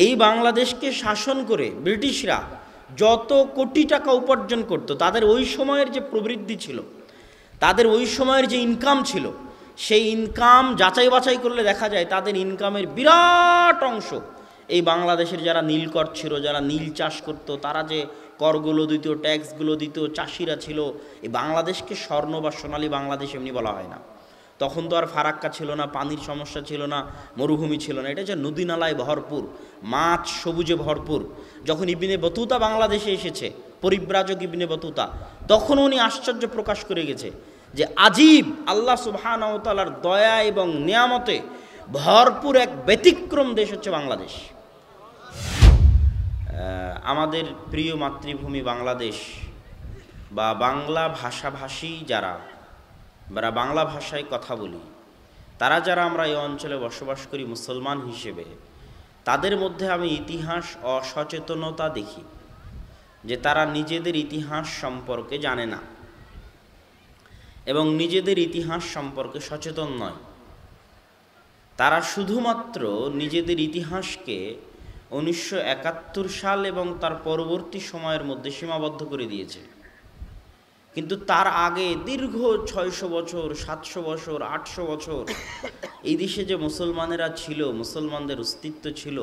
এই বাংলাদেশকে শাসন করে ব্রিটিশরা যত কোটি টাকা উপার্জন করত, তাদের ওই সময়ের যে প্রবৃদ্ধি ছিল, তাদের ওই সময়ের যে ইনকাম ছিল, সেই ইনকাম যাচাই বাছাই করলে দেখা যায় তাদের ইনকামের বিরাট অংশ এই বাংলাদেশের যারা নীলকর ছিল, যারা নীল চাষ করত, তারা যে করগুলো দিত, ট্যাক্সগুলো দিত, চাষিরা ছিল। এই বাংলাদেশকে স্বর্ণ বা সোনালী বাংলাদেশ এমনি বলা হয় না। তখন তো আর ফারাক্কা ছিল না, পানির সমস্যা ছিল না, মরুভূমি ছিল না। এটা যে নদী নালায় ভরপুর, মাছ সবুজে ভরপুর। যখন ইবনে বতুতা বাংলাদেশে এসেছে, পরিব্রাজক ইবনে বতুতা, তখন উনি আশ্চর্য প্রকাশ করে গেছে যে আজীব আল্লাহ সুবহানাহু ওয়া তাআলার দয়া এবং নিয়ামতে ভরপুর এক ব্যতিক্রম দেশ হচ্ছে বাংলাদেশ। আমাদের প্রিয় মাতৃভূমি বাংলাদেশ বা বাংলা ভাষাভাষী যারা বাংলা ভাষায় কথা বলি, তারা যারা আমরা এই অঞ্চলে বসবাস করি মুসলমান হিসেবে, তাদের মধ্যে আমি ইতিহাস অসচেতনতা দেখি যে তারা নিজেদের ইতিহাস সম্পর্কে জানে না এবং নিজেদের ইতিহাস সম্পর্কে সচেতন নয়। তারা শুধুমাত্র নিজেদের ইতিহাসকে 1971 সাল এবং তার পরবর্তী সময়ের মধ্যে সীমাবদ্ধ করে দিয়েছে। কিন্তু তার আগে দীর্ঘ 600 বছর, 700 বছর, 800 বছর এই দেশে যে মুসলমানেরা ছিল, মুসলমানদের অস্তিত্ব ছিল,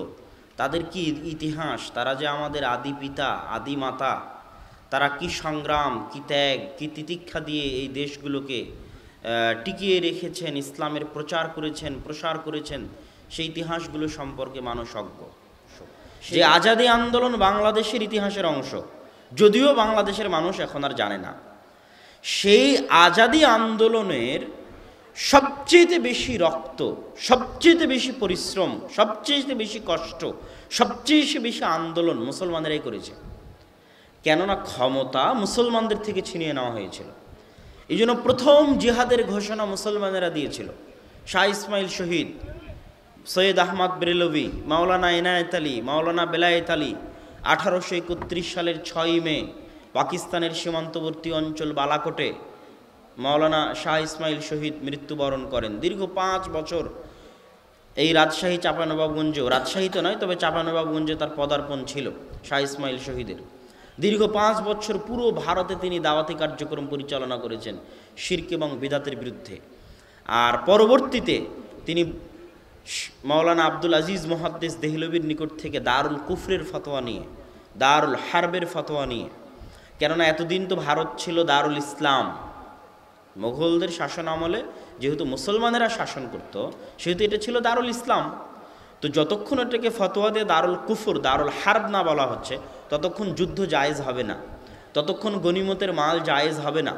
তাদের কি ইতিহাস, তারা যে আমাদের আদি পিতা, আদি মাতা, তারা কি সংগ্রাম, কি ত্যাগ, কি তিতিক্ষা দিয়ে এই দেশগুলোকে টিকিয়ে রেখেছেন, ইসলামের প্রচার করেছেন, প্রসার করেছেন, সেই ইতিহাসগুলো সম্পর্কে মানুষ অজ্ঞ। যে আজাদী আন্দোলন বাংলাদেশের ইতিহাসের অংশ, যদিও বাংলাদেশের মানুষ এখন আর জানে না। সেই আজাদী আন্দোলনের সবচেয়ে বেশি রক্ত, সবচেয়ে বেশি পরিশ্রম, সবচেয়ে বেশি কষ্ট, সবচেয়ে বেশি আন্দোলন মুসলমানেরাই করেছে। কেননা ক্ষমতা মুসলমানদের থেকে ছিনিয়ে নেওয়া হয়েছিল। এই জন্য প্রথম জিহাদের ঘোষণা মুসলমানেরা দিয়েছিল। শাহ ইসমাইল শহীদ, সৈয়দ আহমদ বেরেলভি, মাওলানা এনায়েত আলী, মাওলানা বেলায়েত আলী 1831 সালের 6 মে পাকিস্তানের সীমান্তবর্তী অঞ্চল বালাকোটে মাওলানা শাহ ইসমাইল শহীদ মৃত্যুবরণ করেন। দীর্ঘ 5 বছর এই রাজশাহী চাঁপানবাবগঞ্জে, রাজশাহী তো নয়, তবে চাঁপানবাবগঞ্জে তার পদার্পণ ছিল শাহ ইসমাইল শহীদের। দীর্ঘ 5 বছর পুরো ভারতে তিনি দাওয়াতি কার্যক্রম পরিচালনা করেছেন শিরক এবং বিদআতের বিরুদ্ধে। আর পরবর্তীতে তিনি মাওলানা আব্দুল আজিজ মুহাদ্দিস দেহলভির নিকট থেকে দারুল কুফরের ফতোয়া নিয়ে, দারুল হারবের ফতোয়া নিয়ে, কেননা এতদিন তো ভারত ছিল দারুল ইসলাম, মোগলদের শাসন আমলে যেহেতু মুসলমানেরা শাসন করত, সেহেতু এটা ছিল দারুল ইসলাম। তো যতক্ষণ এটাকে ফতোয়া দিয়ে দারুল কুফর, দারুল হারব না বলা হচ্ছে, ততক্ষণ যুদ্ধ জায়েজ হবে না, ততক্ষণ গনিমতের মাল জায়েজ হবে না,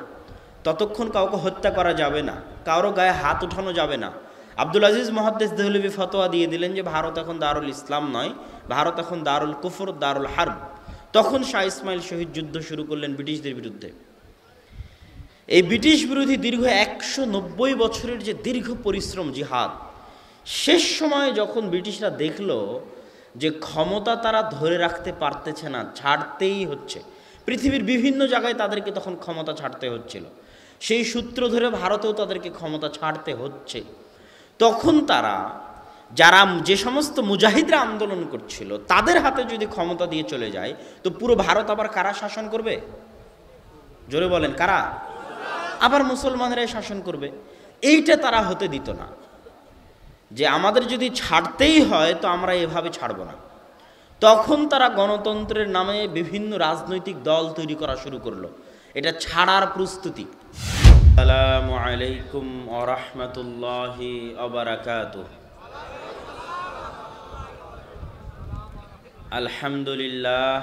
ততক্ষণ কাউকে হত্যা করা যাবে না, কারো গায়ে হাত উঠানো যাবে না। আব্দুল আজিজ মুহাদ্দিস দেহলভি ফতোয়া দিয়ে দিলেন যে ভারত এখন দারুল ইসলাম নয়, ভারত এখন দারুল কুফর, দারুল হারব। তখন শাহ ইসমাইল শহীদ যুদ্ধ শুরু করলেন ব্রিটিশদের বিরুদ্ধে। এই ব্রিটিশ বিরোধী দীর্ঘ 190 বছরের যে দীর্ঘ পরিশ্রম জিহাদ, শেষ সময়ে যখন ব্রিটিশরা দেখল যে ক্ষমতা তারা ধরে রাখতে পারতেছে না, ছাড়তেই হচ্ছে, পৃথিবীর বিভিন্ন জায়গায় তাদেরকে তখন ক্ষমতা ছাড়তে হচ্ছিল, সেই সূত্র ধরে ভারতেও তাদেরকে ক্ষমতা ছাড়তে হচ্ছে, তখন তারা যারা যে সমস্ত মুজাহিদরা আন্দোলন করছিল তাদের হাতে যদি ক্ষমতা দিয়ে চলে যায়, তো পুরো ভারত আবার কারা শাসন করবে? জোরে বলেন, কারা? আবার মুসলমানেরাই শাসন করবে। এইটা তারা হতে দিত না, যে আমাদের যদি ছাড়তেই হয় তো আমরা এভাবে ছাড়ব না। তখন তারা গণতন্ত্রের নামে বিভিন্ন রাজনৈতিক দল তৈরি করা শুরু করলো, এটা ছাড়ার প্রস্তুতি। আসসালামু আলাইকুম ওয়া রাহমাতুল্লাহি ওয়া বারাকাতুহু। আলহামদুলিল্লাহ,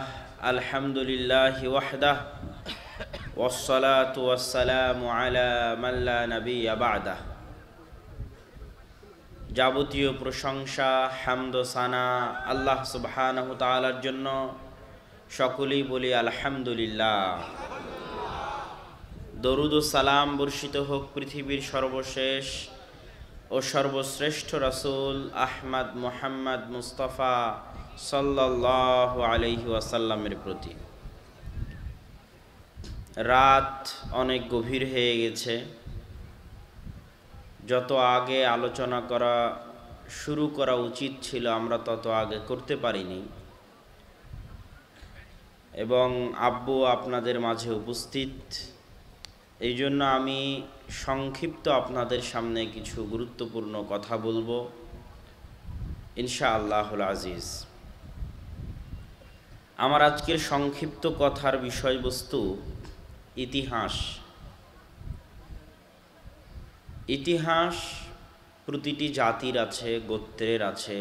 আলহামদুলিল্লাহি ওয়াহদাহ, ওয়াসসালাতু ওয়াসসালামু আলা মান লা নাবিয়্যা বা'দাহ। যাবতীয় প্রশংসা, হামদ ও সানা আল্লাহ সুবহানাহু ওয়া তাআলার জন্য। সকলেই বলি আলহামদুলিল্লাহ। দরুদ ও সালাম বর্ষিত হোক পৃথিবীর সর্বশেষ ও সর্বশ্রেষ্ঠ রাসূল আহমদ মুহাম্মদ মুস্তাফা সাল্লাল্লাহু আলাইহি ওয়াসাল্লামের প্রতি। রাত অনেক গভীর হয়ে গেছে। যত আগে আলোচনা করা শুরু করা উচিত ছিল, আমরা তত আগে করতে পারিনি। এবং আব্বু আপনাদের মাঝে উপস্থিত, এই জন্য আমি সংক্ষিপ্ত আপনাদের সামনে কিছু গুরুত্বপূর্ণ কথা বলবো ইনশাআল্লাহুল আজিজ। আমার আজকের সংক্ষিপ্ত কথার বিষয়বস্তু ইতিহাস। ইতিহাস প্রতিটি জাতির আছে, গোত্রের আছে,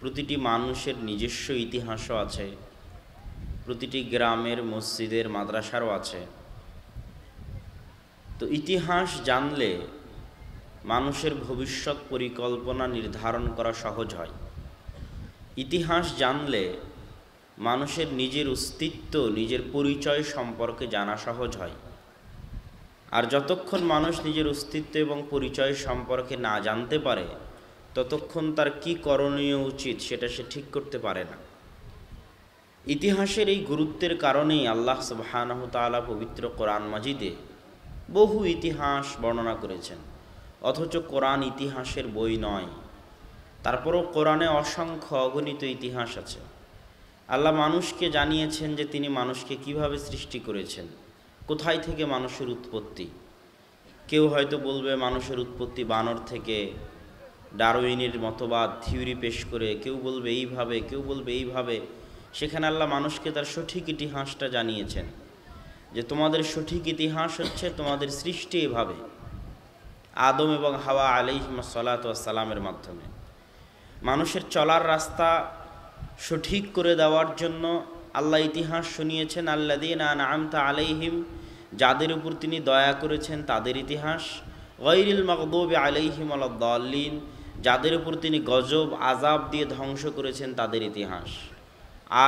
প্রতিটি মানুষের নিজস্ব ইতিহাসও আছে, প্রতিটি গ্রামের মসজিদের মাদ্রাসারও আছে। তো ইতিহাস জানলে মানুষের ভবিষ্যৎ পরিকল্পনা নির্ধারণ করা সহজ হয়। ইতিহাস জানলে মানুষের নিজের অস্তিত্ব, নিজের পরিচয় সম্পর্কে জানা সহজ হয়। আর যতক্ষণ মানুষ নিজের অস্তিত্ব এবং পরিচয় সম্পর্কে না জানতে পারে, ততক্ষণ তার কি করণীয় উচিত সেটা সে ঠিক করতে পারে না। ইতিহাসের এই গুরুত্বের কারণেই আল্লাহ সুবহানাহু ওয়া তাআলা পবিত্র কোরআন মাজিদে বহু ইতিহাস বর্ণনা করেছেন। অথচ কোরআন ইতিহাসের বই নয়, তারপরও কোরআনে অসংখ্য অগণিত ইতিহাস আছে। আল্লাহ মানুষকে জানিয়েছেন যে তিনি মানুষকে কিভাবে সৃষ্টি করেছেন, কোথায় থেকে মানুষের উৎপত্তি। কেউ হয়তো বলবে মানুষের উৎপত্তি বানর থেকে, ডারউইনের মতবাদ থিওরি পেশ করে, কেউ বলবে এইভাবে, কেউ বলবে এইভাবে। সেখানে আল্লাহ মানুষকে তার সঠিক ইতিহাসটা জানিয়েছেন যে তোমাদের সঠিক ইতিহাস হচ্ছে তোমাদের সৃষ্টি এভাবে, আদম এবং হাওয়া আলাইহিমুস সালাতু ওয়াস সালামের মাধ্যমে। মানুষের চলার রাস্তা সঠিক করে দেওয়ার জন্য আল্লাহ ইতিহাস শুনিয়েছেন আল্লাযীনা আনআমতা আলাইহিম, যাদের উপর তিনি দয়া করেছেন তাদের ইতিহাস, গায়রিল মাগদুবি আলাইহিম ওয়ালাদ-দাল্লিন, যাদের উপর তিনি গজব আযাব দিয়ে ধ্বংস করেছেন তাদের ইতিহাস।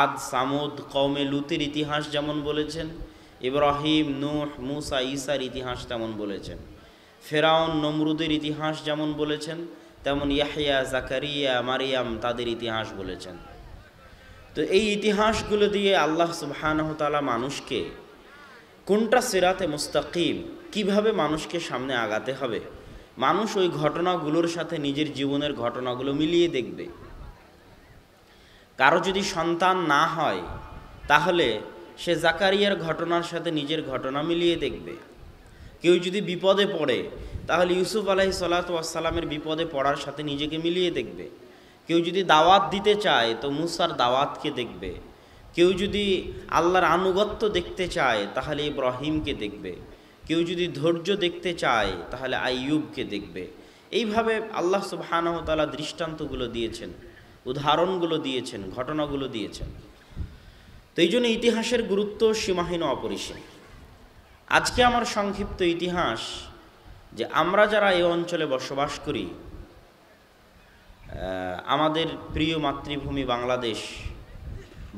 আদ, সামুদ, কওমে লুতের ইতিহাস যেমন বলেছেন, ইব্রাহিম, নূহ, মুসা, ঈসার ইতিহাস তেমন বলেছেন। ফেরাউন, নমরুদের ইতিহাস যেমন বলেছেন, তেমন ইয়াহইয়া, জাকারিয়া, মারিয়াম তাদের ইতিহাস বলেছেন। তো এই ইতিহাসগুলো দিয়ে আল্লাহ সুবহানাহু ওয়া তাআলা মানুষকে কোনটা সিরাতে মুস্তাকিম, কিভাবে মানুষকে সামনে আগাতে হবে, মানুষ ওই ঘটনাগুলোর সাথে নিজের জীবনের ঘটনাগুলো মিলিয়ে দেখবে। কারো যদি সন্তান না হয়, তাহলে সে জাকারিয়ার ঘটনার সাথে নিজের ঘটনা মিলিয়ে দেখবে। কেউ যদি বিপদে পড়ে, তাহলে ইউসুফ আলাইহিস সালাতু ওয়াস সালামের বিপদে পড়ার সাথে নিজেকে মিলিয়ে দেখবে। কেউ যদি দাওয়াত দিতে চায়, তো মুসার দাওয়াতকে দেখবে। কেউ যদি আল্লাহর আনুগত্য দেখতে চায়, তাহলে ইব্রাহিমকে দেখবে। কেউ যদি ধৈর্য দেখতে চায়, তাহলে আইয়ুবকে দেখবে। এইভাবে আল্লাহ সুবহানাহু ওয়া তাআলা দৃষ্টান্তগুলো দিয়েছেন, উদাহরণগুলো দিয়েছেন, ঘটনাগুলো দিয়েছেন। তো এই জন্য ইতিহাসের গুরুত্ব সীমাহীন, অপরিসীম। আজকে আমার সংক্ষিপ্ত ইতিহাস যে আমরা যারা এই অঞ্চলে বসবাস করি, আমাদের প্রিয় মাতৃভূমি বাংলাদেশ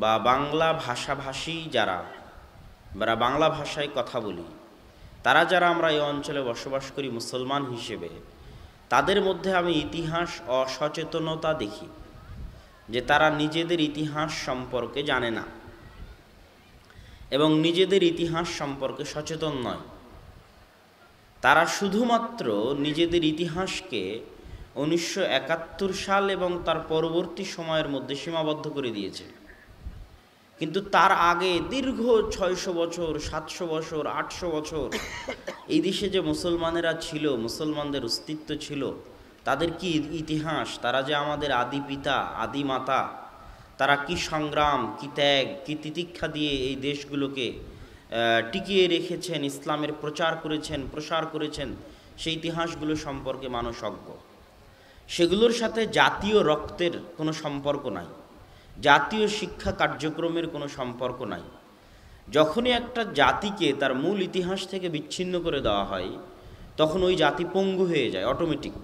বা বাংলা ভাষাভাষী যারা বাংলা ভাষায় কথা বলি, তারা যারা আমরা এই অঞ্চলে বসবাস করি মুসলমান হিসেবে, তাদের মধ্যে আমি ইতিহাস অসচেতনতা দেখি যে তারা নিজেদের ইতিহাস সম্পর্কে জানে না এবং নিজেদের ইতিহাস সম্পর্কে সচেতন নয়। তারা শুধুমাত্র নিজেদের ইতিহাসকে 1971 সাল এবং তার পরবর্তী সময়ের মধ্যে সীমাবদ্ধ করে দিয়েছে। কিন্তু তার আগে দীর্ঘ 600 বছর, 700 বছর, 800 বছর এই দেশে যে মুসলমানেরা ছিল, মুসলমানদের অস্তিত্ব ছিল, তাদের কি ইতিহাস, তারা যে আমাদের আদি পিতা, আদি মাতা, তারা কি সংগ্রাম, কি ত্যাগ, কি তিতিক্ষা দিয়ে এই দেশগুলোকে টিকিয়ে রেখেছেন, ইসলামের প্রচার করেছেন, প্রসার করেছেন, সেই ইতিহাসগুলো সম্পর্কে মানুষ অজ্ঞ। সেগুলোর সাথে জাতীয় রক্তের কোনো সম্পর্ক নাই, জাতীয় শিক্ষা কার্যক্রমের কোনো সম্পর্ক নাই। যখনই একটা জাতিকে তার মূল ইতিহাস থেকে বিচ্ছিন্ন করে দেওয়া হয়, তখন ওই জাতি পঙ্গু হয়ে যায় অটোমেটিক,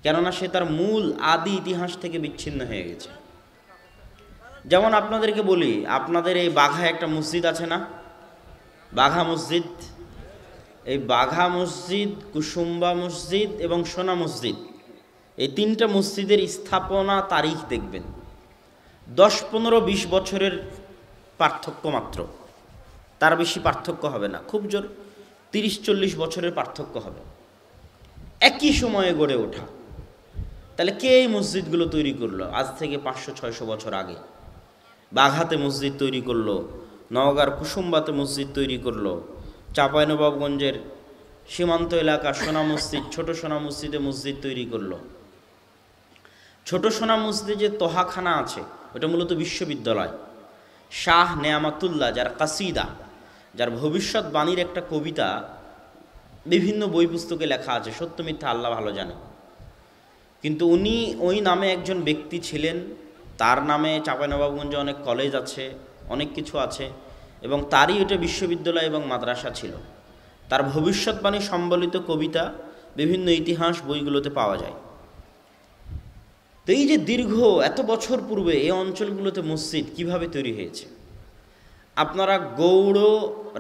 কেননা সে তার মূল আদি ইতিহাস থেকে বিচ্ছিন্ন হয়ে গেছে। যেমন আপনাদেরকে বলি, আপনাদের এই বাঘা একটা মসজিদ আছে না, বাঘা মসজিদ। এই বাঘা মসজিদ, কুসুম্বা মসজিদ এবং সোনা মসজিদ, এই তিনটা মসজিদের স্থাপনা তারিখ দেখবেন 10, 15, 20 বছরের পার্থক্য মাত্র, তার বেশি পার্থক্য হবে না। খুব জোর 30, 40 বছরের পার্থক্য হবে। একই সময়ে গড়ে ওঠা, তাহলে কে এই মসজিদগুলো তৈরি করলো আজ থেকে 500-600 বছর আগে? বাঘাতে মসজিদ তৈরি করলো, নওগাঁর কুসুম্বাতে মসজিদ তৈরি করলো, চাঁপাইনবাবগঞ্জের সীমান্ত এলাকা সোনা মসজিদ, ছোট সোনা মসজিদে মসজিদ তৈরি করলো। ছোট সোনা মসজিদে যে তোহাখানা আছে ওটা মূলত বিশ্ববিদ্যালয়। শাহ নেয়ামাতুল্লাহ, যার কাসিদা, যার ভবিষ্যৎবাণীর একটা কবিতা বিভিন্ন বই পুস্তকে লেখা আছে, সত্য মিথ্যা আল্লাহ ভালো জানে, কিন্তু উনি ওই নামে একজন ব্যক্তি ছিলেন। তার নামে চাঁপাইনবাবগঞ্জে অনেক কলেজ আছে, অনেক কিছু আছে, এবং তারই এটা বিশ্ববিদ্যালয় এবং মাদ্রাসা ছিল। তার ভবিষ্যৎবাণী সম্বলিত কবিতা বিভিন্ন ইতিহাস বইগুলোতে পাওয়া যায়। তো এই যে দীর্ঘ এত বছর পূর্বে এই অঞ্চলগুলোতে মসজিদ কিভাবে তৈরি হয়েছে? আপনারা গৌড়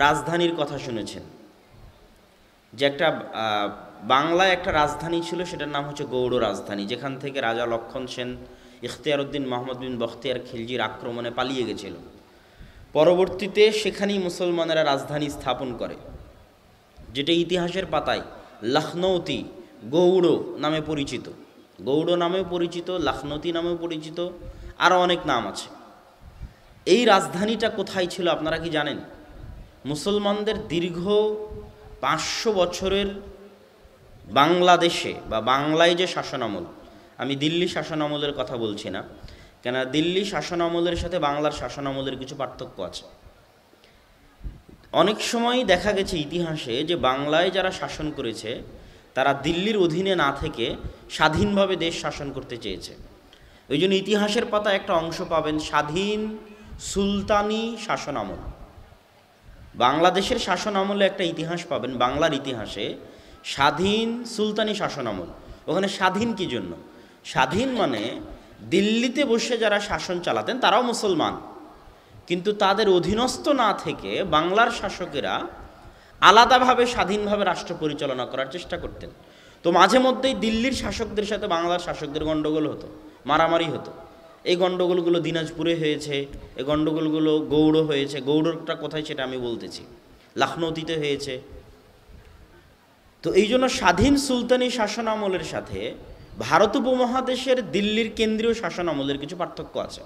রাজধানীর কথা শুনেছেন, যে একটা বাংলায় একটা রাজধানী ছিল, সেটার নাম হচ্ছে গৌড় রাজধানী, যেখান থেকে রাজা লক্ষণ সেন ইখতিয়ারউদ্দিন মোহাম্মদ বিন বখতিয়ার খিলজির আক্রমণে পালিয়ে গেছিল। পরবর্তীতে সেখানেই মুসলমানেরা রাজধানী স্থাপন করে, যেটা ইতিহাসের পাতায় লখনৌতি গৌড় নামে পরিচিত। গৌড় নামেও পরিচিত, লখনৌতি নামেও পরিচিত, আরও অনেক নাম আছে। এই রাজধানীটা কোথায় ছিল আপনারা কি জানেন? মুসলমানদের দীর্ঘ 500 বছরের বাংলাদেশে বা বাংলায় যে শাসনামল, আমি দিল্লি শাসনামলের কথা বলছি না, কেন দিল্লি শাসনামলের সাথে বাংলার শাসনামলের কিছু পার্থক্য আছে। অনেক সময় দেখা গেছে ইতিহাসে যে বাংলায় যারা শাসন করেছে তারা দিল্লির অধীনে না থেকে স্বাধীনভাবে দেশ শাসন করতে চেয়েছে। ওই জন্য ইতিহাসের পাতায় একটা অংশ পাবেন স্বাধীন সুলতানি শাসনামল। বাংলাদেশের শাসনামলে একটা ইতিহাস পাবেন, বাংলার ইতিহাসে স্বাধীন সুলতানি শাসনামল। ওখানে স্বাধীন কী জন্য? স্বাধীন মানে দিল্লিতে বসে যারা শাসন চালাতেন তারাও মুসলমান, কিন্তু তাদের অধীনস্থ না থেকে বাংলার শাসকেরা আলাদাভাবে স্বাধীনভাবে রাষ্ট্র পরিচালনা করার চেষ্টা করতেন। তো মাঝে মধ্যেই দিল্লির শাসকদের সাথে বাংলার শাসকদের গণ্ডগোল হতো, মারামারি হতো। এই গণ্ডগোলগুলো দিনাজপুরে হয়েছে, এই গণ্ডগোলগুলো গৌড় হয়েছে। গৌড়টা কোথায় সেটা আমি বলতেছি, লখনৌতিতে হয়েছে। তো এই জন্য স্বাধীন সুলতানি শাসনামলের সাথে ভারত উপমহাদেশের দিল্লির কেন্দ্রীয় শাসনামলের কিছু পার্থক্য আছে।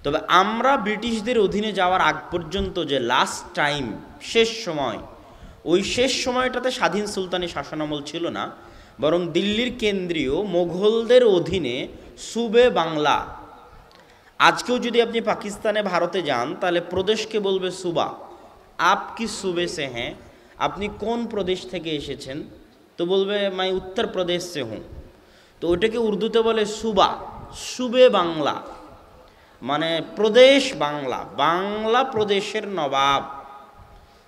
তবে আমরা ব্রিটিশদের অধীনে যাওয়ার আগ পর্যন্ত যে লাস্ট টাইম, শেষ সময়, ওই শেষ সময়টাতে স্বাধীন সুলতানি শাসনামল ছিল না, বরং দিল্লির কেন্দ্রীয় মোঘলদের অধীনে সুবে বাংলা। আজকেও যদি আপনি পাকিস্তানে ভারতে যান তাহলে প্রদেশকে বলবে সুবা। আপ কি সুবে সে হ্যাঁ, আপনি কোন প্রদেশ থেকে এসেছেন? তো বলবে মাই উত্তর প্রদেশ সে হুঁ। তো ওটাকে উর্দুতে বলে সুবা, সুবে বাংলা, মানে প্রদেশ বাংলা। বাংলা প্রদেশের নবাব,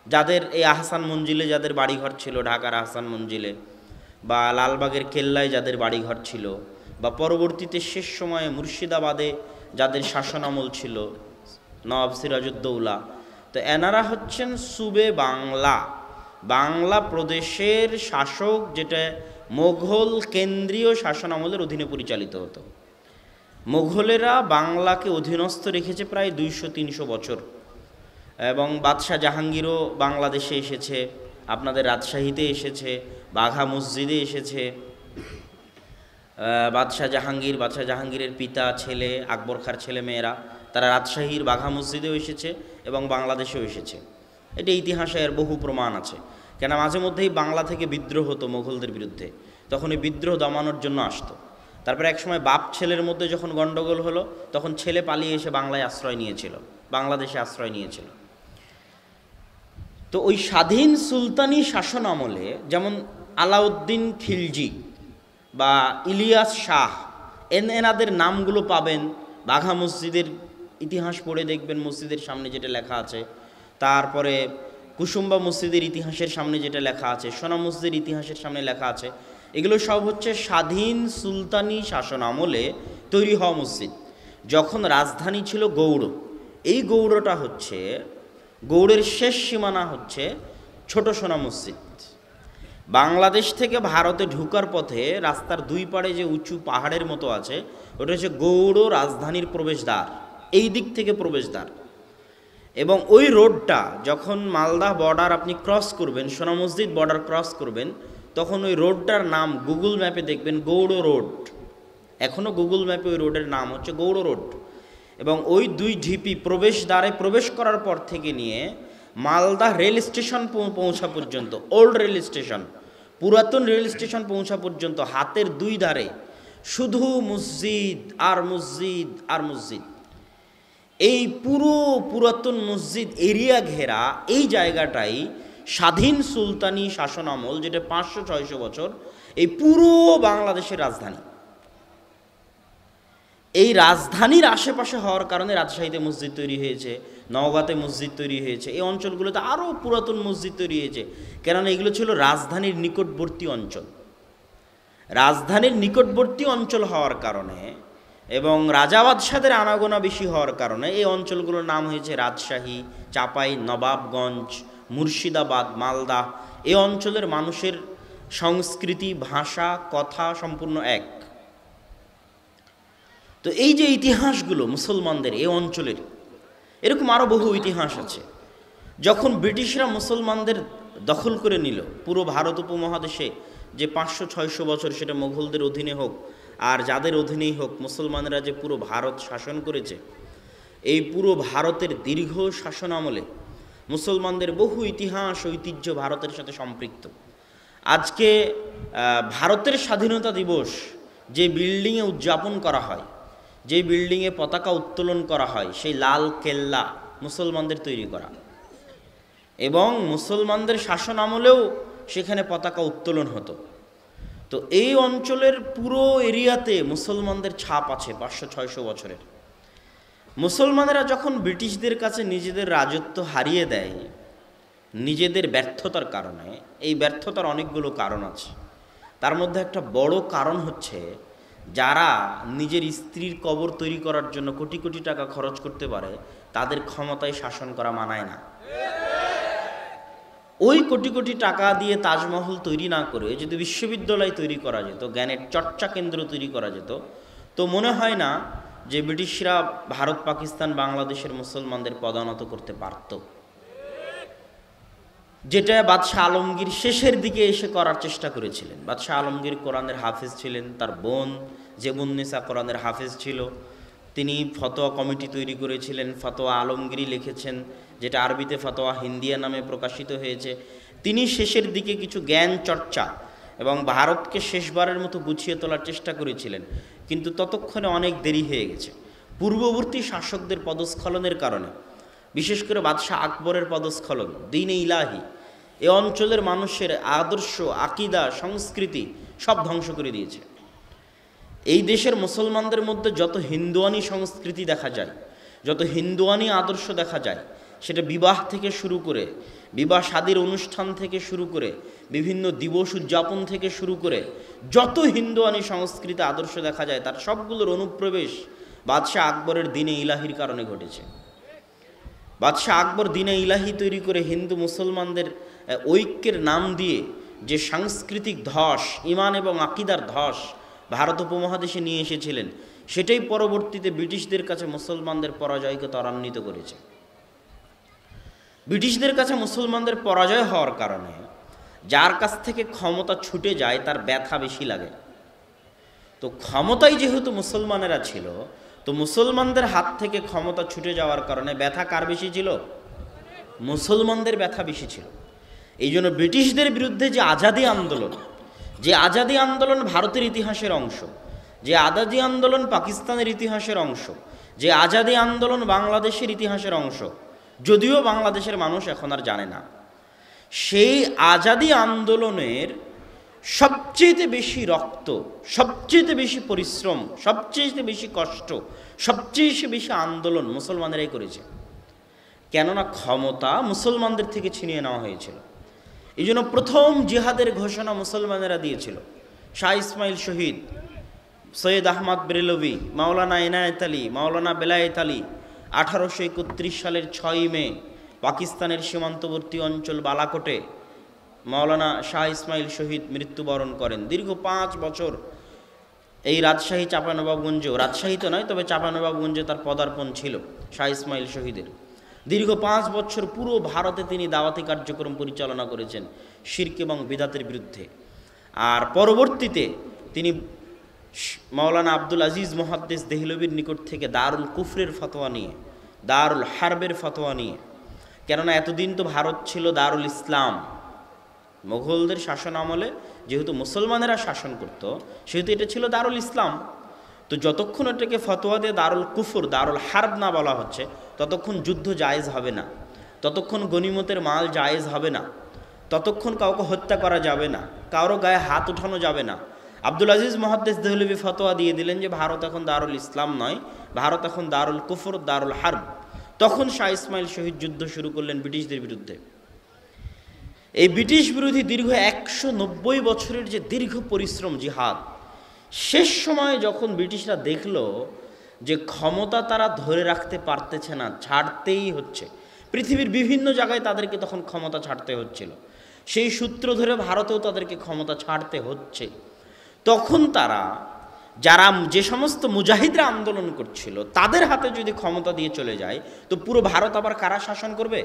যাদের এই আহসান মঞ্জিলে যাদের বাড়িঘর ছিল, ঢাকার আহসান মঞ্জিলে বা লালবাগের কেল্লায় যাদের বাড়িঘর ছিল, বা পরবর্তীতে শেষ সময়ে মুর্শিদাবাদে যাদের শাসনামল ছিল, নবাব সিরাজউদ্দৌলা, তো এনারা হচ্ছেন সুবে বাংলা, বাংলা প্রদেশের শাসক, যেটা মোঘল কেন্দ্রীয় শাসনামলের অধীনে পরিচালিত হতো। মোঘলেরা বাংলাকে অধীনস্থ রেখেছে প্রায় 200-300 বছর, এবং বাদশাহ জাহাঙ্গীরও বাংলাদেশে এসেছে, আপনাদের রাজশাহীতে এসেছে, বাঘা মসজিদে এসেছে। বাদশাহ জাহাঙ্গীরের পিতা, ছেলে, আকবর খাঁর ছেলে মেয়েরা, তারা রাজশাহীর বাঘা মসজিদেও এসেছে এবং বাংলাদেশেও এসেছে। এটা ইতিহাসের বহু প্রমাণ আছে। কেন মাঝে মধ্যেই বাংলা থেকে বিদ্রোহ হতো মোঘলদের বিরুদ্ধে, তখন এই বিদ্রোহ দমানোর জন্য আসতো। তারপরে একসময় বাপ ছেলের মধ্যে যখন গণ্ডগোল হলো, তখন ছেলে পালিয়ে এসে বাংলায় আশ্রয় নিয়েছিল, বাংলাদেশে আশ্রয় নিয়েছিল। তো ওই স্বাধীন সুলতানি শাসন আমলে যেমন আলাউদ্দিন খিলজি বা ইলিয়াস শাহ, এনাদের নামগুলো পাবেন। বাঘা মসজিদের ইতিহাস পড়ে দেখবেন মসজিদের সামনে যেটা লেখা আছে, তারপরে কুসুম্বা মসজিদের ইতিহাসের সামনে যেটা লেখা আছে, সোনা মসজিদের ইতিহাসের সামনে লেখা আছে। এগুলো সব হচ্ছে স্বাধীন সুলতানি শাসন আমলে তৈরি হওয়া মসজিদ, যখন রাজধানী ছিল গৌড়। এই গৌড়টা হচ্ছে, গৌড়ের শেষ সীমানা হচ্ছে ছোট সোনা মসজিদ। বাংলাদেশ থেকে ভারতে ঢুকার পথে রাস্তার দুই পাড়ে যে উঁচু পাহাড়ের মতো আছে, ওটা হচ্ছে গৌড় রাজধানীর প্রবেশদ্বার, এই দিক থেকে প্রবেশদ্বার। এবং ওই রোডটা যখন মালদা বর্ডার আপনি ক্রস করবেন, সোনা মসজিদ বর্ডার ক্রস করবেন, তখন ওই রোডটার নাম গুগল ম্যাপে দেখবেন গৌড় রোড। এখনও গুগল ম্যাপে ওই রোডের নাম হচ্ছে গৌড় রোড। এবং ওই 2 ঢিপি প্রবেশদ্বারে প্রবেশ করার পর থেকে নিয়ে মালদা রেল স্টেশন পৌঁছা পর্যন্ত, ওল্ড রেল স্টেশন, পুরাতন রেল স্টেশন পৌঁছা পর্যন্ত হাতের 2 ধারে শুধু মসজিদ আর মসজিদ আর মসজিদ। এই পুরো পুরাতন মসজিদ এরিয়া ঘেরা এই জায়গাটাই স্বাধীন সুলতানি শাসন আমল, যেটা 500-600 বছর, এই পুরো বাংলাদেশের রাজধানী। এই রাজধানীর আশেপাশে হওয়ার কারণে রাজশাহীতে মসজিদ তৈরি হয়েছে, নওগাঁতে মসজিদ তৈরি হয়েছে, এই অঞ্চলগুলোতে আরও পুরাতন মসজিদ তৈরি হয়েছে, কেননা এগুলো ছিল রাজধানীর নিকটবর্তী অঞ্চল। রাজধানীর নিকটবর্তী অঞ্চল হওয়ার কারণে এবং রাজা বাদশাদের আনাগোনা বেশি হওয়ার কারণে এই অঞ্চলগুলোর নাম হয়েছে রাজশাহী, চাপাই নবাবগঞ্জ, মুর্শিদাবাদ, মালদা। এই অঞ্চলের মানুষের সংস্কৃতি, ভাষা, কথা সম্পূর্ণ এক। তো এই যে ইতিহাসগুলো মুসলমানদের এই অঞ্চলের, এরকম আরও বহু ইতিহাস আছে। যখন ব্রিটিশরা মুসলমানদের দখল করে নিল পুরো ভারত উপমহাদেশে, যে 500-600 বছর, সেটা মোগলদের অধীনে হোক আর যাদের অধীনেই হোক, মুসলমানেরা যে পুরো ভারত শাসন করেছে, এই পুরো ভারতের দীর্ঘ শাসন আমলে মুসলমানদের বহু ইতিহাস ঐতিহ্য ভারতের সাথে সম্পৃক্ত। আজকে ভারতের স্বাধীনতা দিবস যে বিল্ডিংয়ে উদযাপন করা হয়, যে বিল্ডিংয়ে পতাকা উত্তোলন করা হয়, সেই লাল কেল্লা মুসলমানদের তৈরি করা, এবং মুসলমানদের শাসন আমলেও সেখানে পতাকা উত্তোলন হতো। তো এই অঞ্চলের পুরো এরিয়াতে মুসলমানদের ছাপ আছে 500-600 বছরের। মুসলমানেরা যখন ব্রিটিশদের কাছে নিজেদের রাজত্ব হারিয়ে দেয় নিজেদের ব্যর্থতার কারণে, এই ব্যর্থতার অনেকগুলো কারণ আছে। তার মধ্যে একটা বড় কারণ হচ্ছে, যারা নিজের স্ত্রীর কবর তৈরি করার জন্য কোটি কোটি টাকা খরচ করতে পারে, তাদের ক্ষমতায় শাসন করা মানায় না। ওই কোটি কোটি টাকা দিয়ে তাজমহল তৈরি না করে যদি বিশ্ববিদ্যালয় তৈরি করা যেত, জ্ঞানের চর্চা কেন্দ্র তৈরি করা যেত, তো মনে হয় না যে ব্রিটিশরা ভারত, পাকিস্তান, বাংলাদেশের মুসলমানদের পদানত করতে পারত। যেটা বাদশাহ আলমগীর শেষের দিকে এসে করার চেষ্টা করেছিলেন। বাদশাহ আলমগীর কোরআনের হাফেজ ছিলেন, তার বোন জেবুন্নেসা কোরআনের হাফেজ ছিল। তিনি ফতোয়া কমিটি তৈরি করেছিলেন, ফতোয়া আলমগীরি লিখেছেন, যেটা আরবিতে ফতোয়া হিন্দিয়া নামে প্রকাশিত হয়েছে। তিনি শেষের দিকে কিছু জ্ঞান চর্চা এবং ভারতকে শেষবারের মতো গুছিয়ে তোলার চেষ্টা করেছিলেন, কিন্তু ততক্ষণে অনেক দেরি হয়ে গেছে। পূর্ববর্তী শাসকদের পদস্খলনের কারণে, বিশেষ করে বাদশাহ আকবরের পদস্খলন, দ্বীন-ই ইলাহি এ অঞ্চলের মানুষের আদর্শ, আকিদা, সংস্কৃতি সব ধ্বংস করে দিয়েছে। এই দেশের মুসলমানদের মধ্যে যত হিন্দুয়ানি সংস্কৃতি দেখা যায়, যত হিন্দুয়ানি আদর্শ দেখা যায়, সেটা বিবাহ থেকে শুরু করে, বিবাহ শাদীর অনুষ্ঠান থেকে শুরু করে, বিভিন্ন দিবস উদযাপন থেকে শুরু করে যত হিন্দুয়ানি সংস্কৃতি আদর্শ দেখা যায়, তার সবগুলোর অনুপ্রবেশ বাদশাহ আকবরের দ্বীন-ই ইলাহির কারণে ঘটেছে। বাদশাহ আকবর দ্বীন-ই ইলাহি তৈরি করে হিন্দু মুসলমানদের ঐক্যের নাম দিয়ে যে সাংস্কৃতিক ধস, ইমান এবং আকিদার ধস ভারত উপমহাদেশে নিয়ে এসেছিলেন, সেটাই পরবর্তীতে ব্রিটিশদের কাছে মুসলমানদের পরাজয়কে ত্বরান্বিত করেছে। ব্রিটিশদের কাছে মুসলমানদের পরাজয় হওয়ার কারণে যার কাছ থেকে ক্ষমতা ছুটে যায় তার ব্যথা বেশি লাগে। তো ক্ষমতায় যেহেতু মুসলমানেরা ছিল, তো মুসলমানদের হাত থেকে ক্ষমতা ছুটে যাওয়ার কারণে ব্যথা কার বেশি ছিল? মুসলমানদের ব্যথা বেশি ছিল। এই জন্য ব্রিটিশদের বিরুদ্ধে যে আজাদি আন্দোলন, যে আজাদি আন্দোলন ভারতের ইতিহাসের অংশ, যে আজাদি আন্দোলন পাকিস্তানের ইতিহাসের অংশ, যে আজাদি আন্দোলন বাংলাদেশের ইতিহাসের অংশ, যদিও বাংলাদেশের মানুষ এখন আর জানে না, সেই আজাদি আন্দোলনের সবচেয়ে বেশি রক্ত, সবচেয়ে বেশি পরিশ্রম, সবচেয়ে বেশি কষ্ট, সবচেয়ে বেশি আন্দোলন মুসলমানেরাই করেছে। কেননা ক্ষমতা মুসলমানদের থেকে ছিনিয়ে নেওয়া হয়েছিল। এই জন্য প্রথম জিহাদের ঘোষণা মুসলমানেরা দিয়েছিল। শাহ ইসমাইল শহীদ, সৈয়দ আহমদ বেরেলভি, মাওলানা এনায়েত আলী, মাওলানা বেলায়েত আলী 1831 সালের 6 মে পাকিস্তানের সীমান্তবর্তী অঞ্চল বালাকোটে মাওলানা শাহ ইসমাইল শহীদ মৃত্যুবরণ করেন। দীর্ঘ 5 বছর এই রাজশাহী চাঁপানবাবগঞ্জেও, রাজশাহী তো নয় তবে চাঁপানবাবগঞ্জে তার পদার্পণ ছিল শাহ ইসমাইল শহীদের। দীর্ঘ 5 বছর পুরো ভারতে তিনি দাওয়াতি কার্যক্রম পরিচালনা করেছেন শিরক এবং বিদআতের বিরুদ্ধে। আর পরবর্তীতে তিনি মাওলানা আব্দুল আজিজ মুহাদ্দিস দেহলভির নিকট থেকে দারুল কুফরের ফতোয়া নিয়ে, দারুল হারবের ফতোয়া নিয়ে, কেননা এতদিন তো ভারত ছিল দারুল ইসলাম, মোগলদের শাসন আমলে যেহেতু মুসলমানেরা শাসন করত সেহেতু এটা ছিল দারুল ইসলাম। তো যতক্ষণ এটাকে ফতোয়া দিয়ে দারুল কুফর, দারুল হারব না বলা হচ্ছে, ততক্ষণ যুদ্ধ জায়েজ হবে না, ততক্ষণ গনিমতের মাল জায়েজ হবে না, ততক্ষণ কাউকে হত্যা করা যাবে না, কারো গায়ে হাত উঠানো যাবে না। আব্দুল আজিজ মুহাদ্দিস দেহলভি ফতোয়া দিয়ে দিলেন যে ভারত এখন দারুল ইসলাম নয়, ভারত এখন দারুল কুফর, দারুল হারব। তখন শাহ ইসমাইল শহীদ যুদ্ধ শুরু করলেন ব্রিটিশদের বিরুদ্ধে। এই ব্রিটিশ বিরোধী দীর্ঘ 190 বছরের যে দীর্ঘ পরিশ্রম জিহাদ, শেষ সময়ে যখন ব্রিটিশরা দেখল যে ক্ষমতা তারা ধরে রাখতে পারতেছে না, ছাড়তেই হচ্ছে, পৃথিবীর বিভিন্ন জায়গায় তাদেরকে তখন ক্ষমতা ছাড়তে হচ্ছিল, সেই সূত্র ধরে ভারতেও তাদেরকে ক্ষমতা ছাড়তে হচ্ছে, তখন তারা যারা যে সমস্ত মুজাহিদরা আন্দোলন করছিল তাদের হাতে যদি ক্ষমতা দিয়ে চলে যায় তো পুরো ভারত আবার কারা শাসন করবে?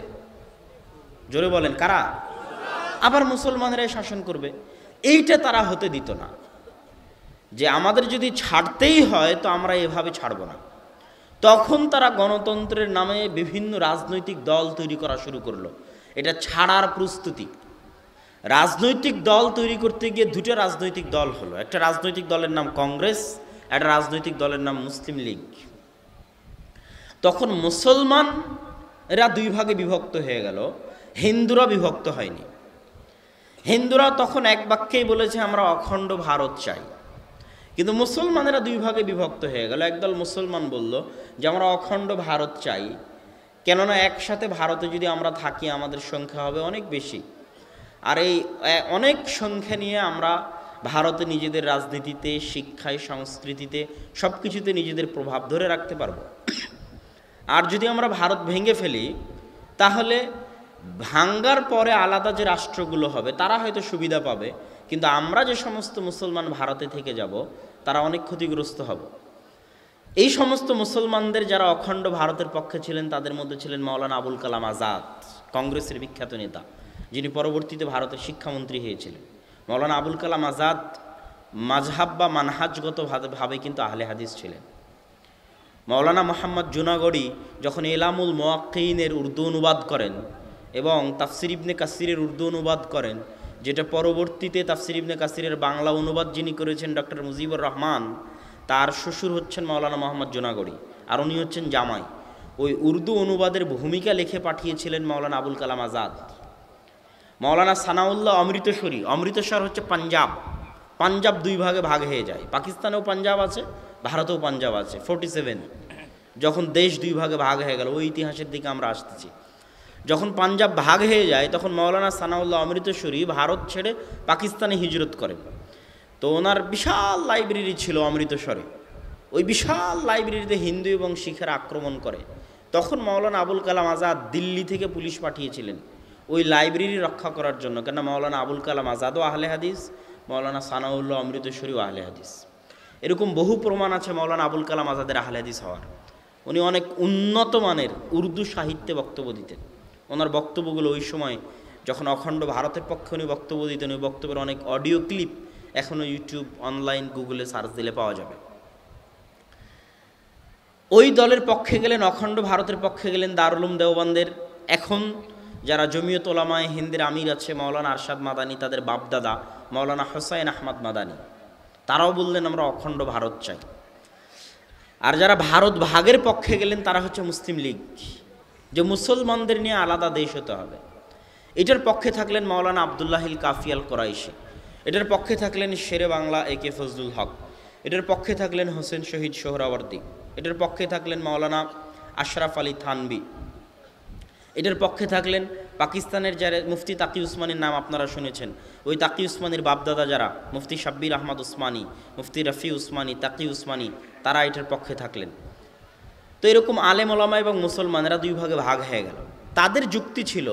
জোরে বলেন, কারা? আবার মুসলমানেরাই শাসন করবে। এইটা তারা হতে দিত না, যে আমাদের যদি ছাড়তেই হয় তো আমরা এভাবে ছাড়ব না। তখন তারা গণতন্ত্রের নামে বিভিন্ন রাজনৈতিক দল তৈরি করা শুরু করলো। এটা ছাড়ার প্রস্তুতি। রাজনৈতিক দল তৈরি করতে গিয়ে দুটো রাজনৈতিক দল হলো, একটা রাজনৈতিক দলের নাম কংগ্রেস, একটা রাজনৈতিক দলের নাম মুসলিম লীগ। তখন মুসলমান এরা দুই ভাগে বিভক্ত হয়ে গেল, হিন্দুরা বিভক্ত হয়নি। হিন্দুরা তখন এক বাক্যেই বলেছে আমরা অখণ্ড ভারত চাই, কিন্তু মুসলমানেরা দুই ভাগে বিভক্ত হয়ে গেল। একদল মুসলমান বলল যে আমরা অখণ্ড ভারত চাই, কেননা একসাথে ভারতে যদি আমরা থাকি আমাদের সংখ্যা হবে অনেক বেশি, আর এই অনেক সংখ্যা নিয়ে আমরা ভারতে নিজেদের রাজনীতিতে, শিক্ষায়, সংস্কৃতিতে সব কিছুতে নিজেদের প্রভাব ধরে রাখতে পারবো। আর যদি আমরা ভারত ভেঙে ফেলি তাহলে ভাঙ্গার পরে আলাদা যে রাষ্ট্রগুলো হবে তারা হয়তো সুবিধা পাবে, কিন্তু আমরা যে সমস্ত মুসলমান ভারতে থেকে যাব তারা অনেক ক্ষতিগ্রস্ত হবে। এই সমস্ত মুসলমানদের যারা অখণ্ড ভারতের পক্ষে ছিলেন তাদের মধ্যে ছিলেন মাওলানা আবুল কালাম আজাদ, কংগ্রেসের বিখ্যাত নেতা, যিনি পরবর্তীতে ভারতের শিক্ষামন্ত্রী হয়েছিলেন। মাওলানা আবুল কালাম আজাদ মাযহাব বা মানহাজগতভাবে কিন্তু আহলে হাদিস ছিলেন। মাওলানা মোহাম্মদ জুনাগড়ি যখন এলামুল মুওয়াক্কিনের উর্দু অনুবাদ করেন এবং তাফসির ইবনে কাসিরের উর্দু অনুবাদ করেন, যেটা পরবর্তীতে তাফসির ইবনে কাসিরের বাংলা অনুবাদ যিনি করেছেন ডক্টর মুজিবুর রহমান, তার শ্বশুর হচ্ছেন মাওলানা মোহাম্মদ জুনাগড়ি, আর উনি হচ্ছেন জামাই। ওই উর্দু অনুবাদের ভূমিকা লিখে পাঠিয়েছিলেন মাওলানা আবুল কালাম আজাদ। মাওলানা সানাউল্লাহ অমৃতসরী, অমৃতসর হচ্ছে পাঞ্জাব, পাঞ্জাব দুই ভাগে ভাগ হয়ে যায়, পাকিস্তানেও পাঞ্জাব আছে, ভারতেও পাঞ্জাব আছে। 47 যখন দেশ দুই ভাগে ভাগ হয়ে গেল, ওই ইতিহাসের দিকে আমরা আসতেছি। যখন পাঞ্জাব ভাগ হয়ে যায় তখন মাওলানা সানাউল্লাহ অমৃতসরী ভারত ছেড়ে পাকিস্তানে হিজরত করেন। তো ওনার বিশাল লাইব্রেরি ছিল অমৃতসরে, ওই বিশাল লাইব্রেরিতে হিন্দু এবং শিখেরা আক্রমণ করে। তখন মাওলানা আবুল কালাম আজাদ দিল্লি থেকে পুলিশ পাঠিয়েছিলেন ওই লাইব্রেরি রক্ষা করার জন্য, কেন মাওলানা আবুল কালাম আজাদও আহলে হাদিস, মাওলানা সানাউল্লাহ অমৃতসরীও আহলে হাদিস। এরকম বহু প্রমাণ আছে মাওলানা আবুল কালাম আজাদের আহলে হাদিস হওয়ার। উনি অনেক উন্নত মানের উর্দু সাহিত্যে বক্তব্য দিতেন। ওনার বক্তব্যগুলো ওই সময় যখন অখণ্ড ভারতের পক্ষে উনি বক্তব্য দিতেন, ওই বক্তব্যের অনেক অডিও ক্লিপ এখনও ইউটিউব, অনলাইন, গুগলে সার্চ দিলে পাওয়া যাবে। ওই দলের পক্ষে গেলেন, অখণ্ড ভারতের পক্ষে গেলেন দারুল উলুম দেওবন্দের এখন যারা জমিয়ত ওলামায়ে হিন্দের আমির আছে মাওলানা আরশাদ মাদানী, তাদের বাপদাদা মাওলানা হোসাইন আহমদ মাদানী, তারাও বললেন আমরা অখণ্ড ভারত চাই। আর যারা ভারত ভাগের পক্ষে গেলেন তারা হচ্ছে মুসলিম লীগ, যে মুসলমানদের নিয়ে আলাদা দেশ হতে হবে। এটার পক্ষে থাকলেন মাওলানা আবদুল্লাহিল কাফি আল কোরাইশি, এটার পক্ষে থাকলেন শেরে বাংলা একে ফজলুল হক, এটার পক্ষে থাকলেন হোসেন শহীদ সোহরাওয়ার্দী, এটার পক্ষে থাকলেন মাওলানা আশরাফ আলী থানবী, এটার পক্ষে থাকলেন পাকিস্তানের যারা মুফতি তাকি উসমানীর নাম আপনারা শুনেছেন, ওই তাকি উসমানীর বাপদাদা যারা মুফতি শাব্বির আহমদ উসমানী, মুফতি রফি উসমানী, তাকি উসমানী, তারা এটার পক্ষে থাকলেন। তো এরকম আলেম ওলামা এবং মুসলমানেরা দুই ভাগে ভাগ হয়ে গেল। তাদের যুক্তি ছিল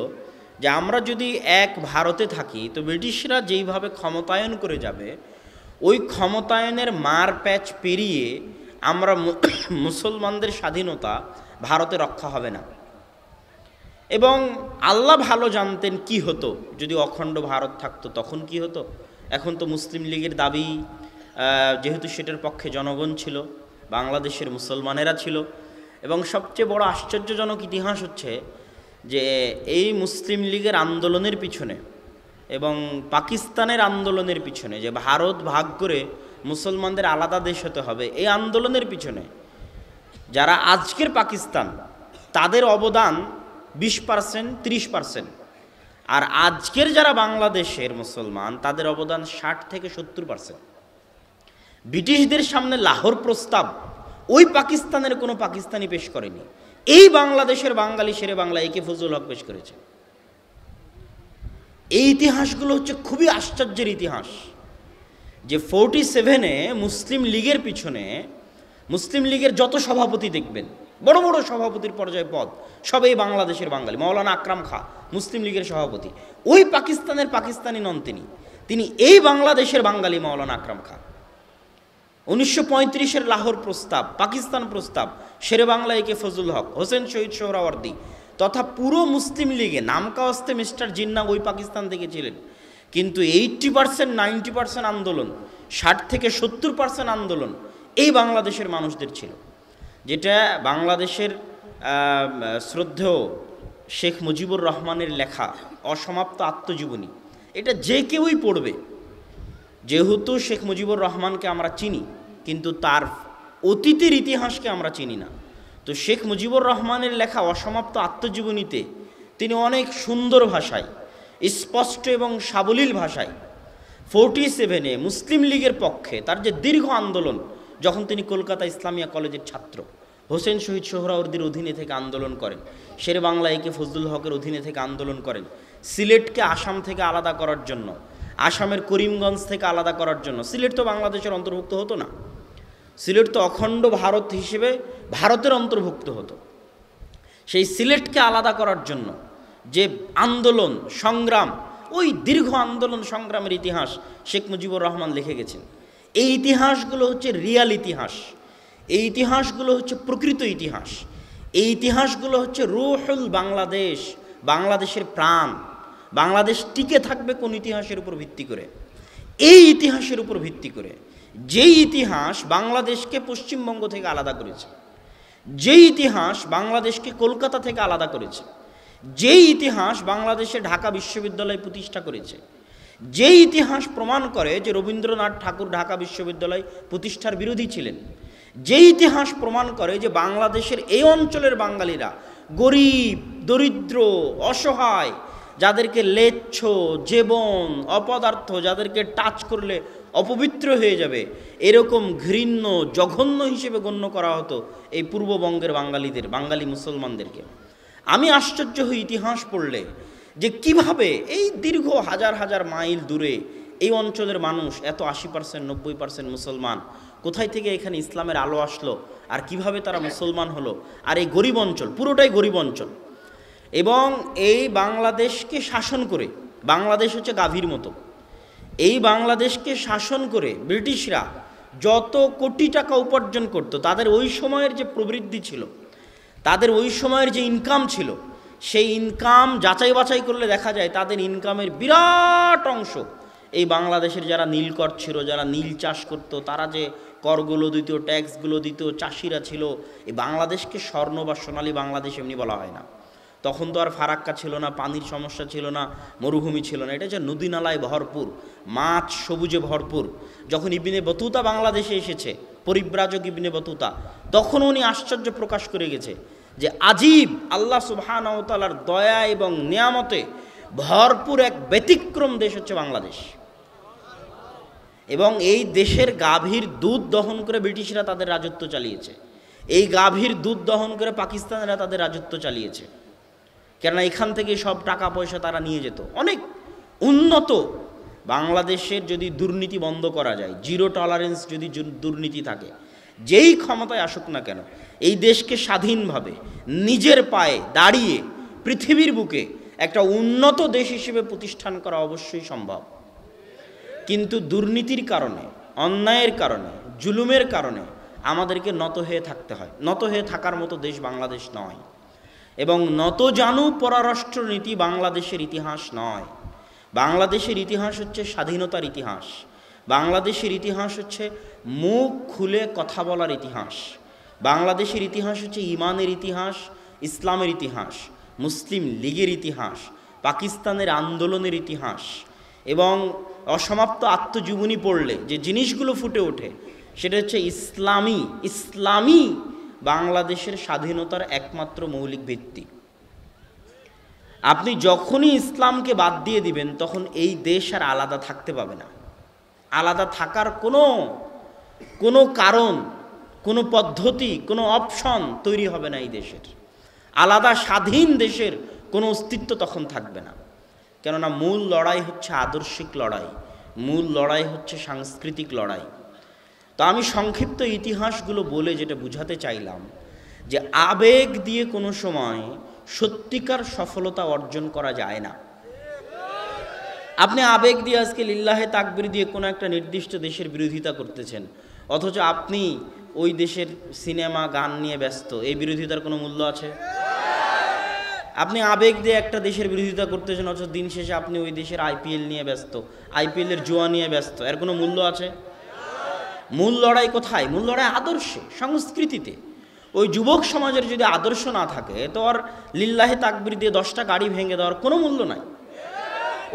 যে আমরা যদি এক ভারতে থাকি তো ব্রিটিশরা যেইভাবে ক্ষমতায়ন করে যাবে, ওই ক্ষমতায়নের মার প্যাচ পেরিয়ে আমরা মুসলমানদের স্বাধীনতা ভারতে রক্ষা হবে না। এবং আল্লাহ ভালো জানতেন কি হতো যদি অখণ্ড ভারত থাকতো, তখন কি হতো। এখন তো মুসলিম লীগের দাবি যেহেতু সেটার পক্ষে জনগণ ছিল, বাংলাদেশের মুসলমানেরা ছিল। এবং সবচেয়ে বড় আশ্চর্যজনক ইতিহাস হচ্ছে যে এই মুসলিম লীগের আন্দোলনের পিছনে এবং পাকিস্তানের আন্দোলনের পিছনে, যে ভারত ভাগ করে মুসলমানদের আলাদা দেশ হতে হবে, এই আন্দোলনের পিছনে যারা আজকের পাকিস্তান, তাদের অবদান 20%, 30%। আর আজকের যারা বাংলাদেশের মুসলমান, তাদের অবদান 60 থেকে 70%। ব্রিটিশদের সামনে লাহোর প্রস্তাব ওই পাকিস্তানের কোনো পাকিস্তানি পেশ করেনি, এই বাংলাদেশের বাঙালি শেরে বাংলা একে ফজলুল হক পেশ করেছে। এই ইতিহাসগুলো হচ্ছে খুবই আশ্চর্যের ইতিহাস, যে 47-এ মুসলিম লীগের পিছনে, মুসলিম লীগের যত সভাপতি দেখবেন, বড় বড় সভাপতির পর্যায়ে পদ, সবই বাংলাদেশের বাঙালি। মাওলানা আকরাম খাঁ মুসলিম লীগের সভাপতি, ওই পাকিস্তানের পাকিস্তানি নন তিনি এই বাংলাদেশের বাঙালি মাওলানা আকরাম খাঁ। 1935-এর লাহোর প্রস্তাব, পাকিস্তান প্রস্তাব, শেরে বাংলা একে ফজলুল হক, হোসেন শহীদ সোহরাওয়ার্দী তথা পুরো মুসলিম লীগে নামকাওয়াস্তে মিস্টার জিন্না ওই পাকিস্তান থেকে ছিলেন। কিন্তু 80%, 90% আন্দোলন, 60 থেকে 70% আন্দোলন এই বাংলাদেশের মানুষদের ছিল। যেটা বাংলাদেশের শ্রদ্ধেয় শেখ মুজিবুর রহমানের লেখা অসমাপ্ত আত্মজীবনী, এটা যে কেউই পড়বে। যেহেতু শেখ মুজিবুর রহমানকে আমরা চিনি, কিন্তু তার অতীতের ইতিহাসকে আমরা চিনি না, তো শেখ মুজিবুর রহমানের লেখা অসমাপ্ত আত্মজীবনীতে তিনি অনেক সুন্দর ভাষায়, স্পষ্ট এবং সাবলীল ভাষায় 47-এ মুসলিম লীগের পক্ষে তার যে দীর্ঘ আন্দোলন, যখন তিনি কলকাতা ইসলামিয়া কলেজের ছাত্র, হোসেন শহীদ সোহরাওয়ার্দীর অধীনে থেকে আন্দোলন করেন, শেরে বাংলা একে ফজলুল হকের অধীনে থেকে আন্দোলন করেন, সিলেটকে আসাম থেকে আলাদা করার জন্য, আসামের করিমগঞ্জ থেকে আলাদা করার জন্য। সিলেট তো বাংলাদেশের অন্তর্ভুক্ত হতো না, সিলেট তো অখণ্ড ভারত হিসেবে ভারতের অন্তর্ভুক্ত হতো। সেই সিলেটকে আলাদা করার জন্য যে আন্দোলন সংগ্রাম, ওই দীর্ঘ আন্দোলন সংগ্রামের ইতিহাস শেখ মুজিবুর রহমান লিখে গেছেন। এই ইতিহাসগুলো হচ্ছে রিয়াল ইতিহাস, এই ইতিহাসগুলো হচ্ছে প্রকৃত ইতিহাস, এই ইতিহাসগুলো হচ্ছে রুহুল বাংলাদেশ, বাংলাদেশের প্রাণ। বাংলাদেশ টিকে থাকবে কোন ইতিহাসের উপর ভিত্তি করে? এই ইতিহাসের উপর ভিত্তি করে, যেই ইতিহাস বাংলাদেশকে পশ্চিমবঙ্গ থেকে আলাদা করেছে, যেই ইতিহাস বাংলাদেশকে কলকাতা থেকে আলাদা করেছে, যেই ইতিহাস বাংলাদেশে ঢাকা বিশ্ববিদ্যালয় প্রতিষ্ঠা করেছে, যেই ইতিহাস প্রমাণ করে যে রবীন্দ্রনাথ ঠাকুর ঢাকা বিশ্ববিদ্যালয় প্রতিষ্ঠার বিরোধী ছিলেন, যেই ইতিহাস প্রমাণ করে যে বাংলাদেশের এই অঞ্চলের বাঙালিরা গরিব, দরিদ্র, অসহায়, যাদেরকে লেচ্ছ, জীবন, অপদার্থ, যাদেরকে টাচ করলে অপবিত্র হয়ে যাবে, এরকম ঘৃণ্য, জঘন্য হিসেবে গণ্য করা হতো এই পূর্ববঙ্গের বাঙালিদের, বাঙালি মুসলমানদেরকে। আমি আশ্চর্য হই ইতিহাস পড়লে, যে কিভাবে এই দীর্ঘ হাজার হাজার মাইল দূরে এই অঞ্চলের মানুষ এত 80%, 90% মুসলমান, কোথায় থেকে এখানে ইসলামের আলো আসলো, আর কিভাবে তারা মুসলমান হলো। আর এই গরিব অঞ্চল, পুরোটাই গরিব অঞ্চল, এবং এই বাংলাদেশকে শাসন করে, বাংলাদেশ হচ্ছে গাভীর মতো, এই বাংলাদেশকে শাসন করে ব্রিটিশরা যত কোটি টাকা উপার্জন করত, তাদের ওই সময়ের যে প্রবৃদ্ধি ছিল, তাদের ওই সময়ের যে ইনকাম ছিল, সেই ইনকাম যাচাই বাছাই করলে দেখা যায় তাদের ইনকামের বিরাট অংশ এই বাংলাদেশের যারা নীলকর ছিল, যারা নীল চাষ করত, তারা যে করগুলো দিত, ট্যাক্সগুলো দিত, চাষিরা ছিল। এই বাংলাদেশকে স্বর্ণ বা সোনালী বাংলাদেশ এমনি বলা হয় না। তখন তো আর ফারাক্কা ছিল না, পানির সমস্যা ছিল না, মরুভূমি ছিল না, এটা হচ্ছে নদী নালায় ভরপুর, মাছ সবুজে ভরপুর। যখন ইবনে বতুতা বাংলাদেশে এসেছে, পরিব্রাজক ইবনে বতুতা, তখন উনি আশ্চর্য প্রকাশ করে গেছে যে আজীব আল্লাহ সুবহানাহু ওয়া তাআলার দয়া এবং নিয়ামতে ভরপুর এক ব্যতিক্রম দেশ হচ্ছে বাংলাদেশ। এবং এই দেশের গাভীর দুধ দহন করে ব্রিটিশরা তাদের রাজত্ব চালিয়েছে, এই গাভীর দুধ দহন করে পাকিস্তানিরা তাদের রাজত্ব চালিয়েছে, কেননা এখান থেকে সব টাকা পয়সা তারা নিয়ে যেত। অনেক উন্নত বাংলাদেশের যদি দুর্নীতি বন্ধ করা যায়, জিরো টলারেন্স যদি দুর্নীতি থাকে, যেই ক্ষমতায় আসুক না কেন, এই দেশকে স্বাধীনভাবে নিজের পায়ে দাঁড়িয়ে পৃথিবীর বুকে একটা উন্নত দেশ হিসেবে প্রতিষ্ঠান করা অবশ্যই সম্ভব। কিন্তু দুর্নীতির কারণে, অন্যায়ের কারণে, জুলুমের কারণে আমাদেরকে নত হয়ে থাকতে হয়। নত হয়ে থাকার মতো দেশ বাংলাদেশ নয়, এবং নত জানু পররাষ্ট্রনীতি বাংলাদেশের ইতিহাস নয়। বাংলাদেশের ইতিহাস হচ্ছে স্বাধীনতার ইতিহাস, বাংলাদেশের ইতিহাস হচ্ছে মুখ খুলে কথা বলার ইতিহাস। বাংলাদেশের ইতিহাস হচ্ছে ইমানের ইতিহাস, ইসলামের ইতিহাস, মুসলিম লীগের ইতিহাস, পাকিস্তানের আন্দোলনের ইতিহাস। এবং অসমাপ্ত আত্মজীবনী পড়লে যে জিনিসগুলো ফুটে ওঠে সেটা হচ্ছে ইসলামী বাংলাদেশের স্বাধীনতার একমাত্র মৌলিক ভিত্তি। আপনি যখনই ইসলামকে বাদ দিয়ে দিবেন তখন এই দেশ আর আলাদা থাকতে পাবে না। আলাদা থাকার কোনো কারণ, কোনো পদ্ধতি, কোনো অপশন তৈরি হবে না এই দেশের। আলাদা স্বাধীন দেশের কোনো অস্তিত্ব তখন থাকবে না। কেননা মূল লড়াই হচ্ছে আদর্শিক লড়াই, মূল লড়াই হচ্ছে সাংস্কৃতিক লড়াই। তো আমি সংক্ষিপ্ত ইতিহাসগুলো বলে যেটা বুঝাতে চাইলাম যে আবেগ দিয়ে কোনো সময় সত্যিকার সফলতা অর্জন করা যায় না। আপনি আবেগ দিয়ে আজকে লিল্লাহে তাকবীর দিয়ে কোনো একটা নির্দিষ্ট দেশের বিরোধিতা করতেছেন, অথচ আপনি ওই দেশের সিনেমা গান নিয়ে ব্যস্ত, এই বিরোধিতার কোনো মূল্য আছে? আপনি আবেগ দিয়ে একটা দেশের বিরোধিতা করতেছেন, অথচ দিন শেষে আপনি ওই দেশের আইপিএল নিয়ে ব্যস্ত, আইপিএলের জুয়া নিয়ে ব্যস্ত, এর কোনো মূল্য আছে? মূল লড়াই কোথায়? মূল লড়াই আদর্শে, সংস্কৃতিতে। ওই যুবক সমাজের যদি আদর্শ না থাকে তো আর লিল্লাহে তাকবীর দিয়ে 10টা গাড়ি ভেঙে দেওয়ার কোনো মূল্য নাই।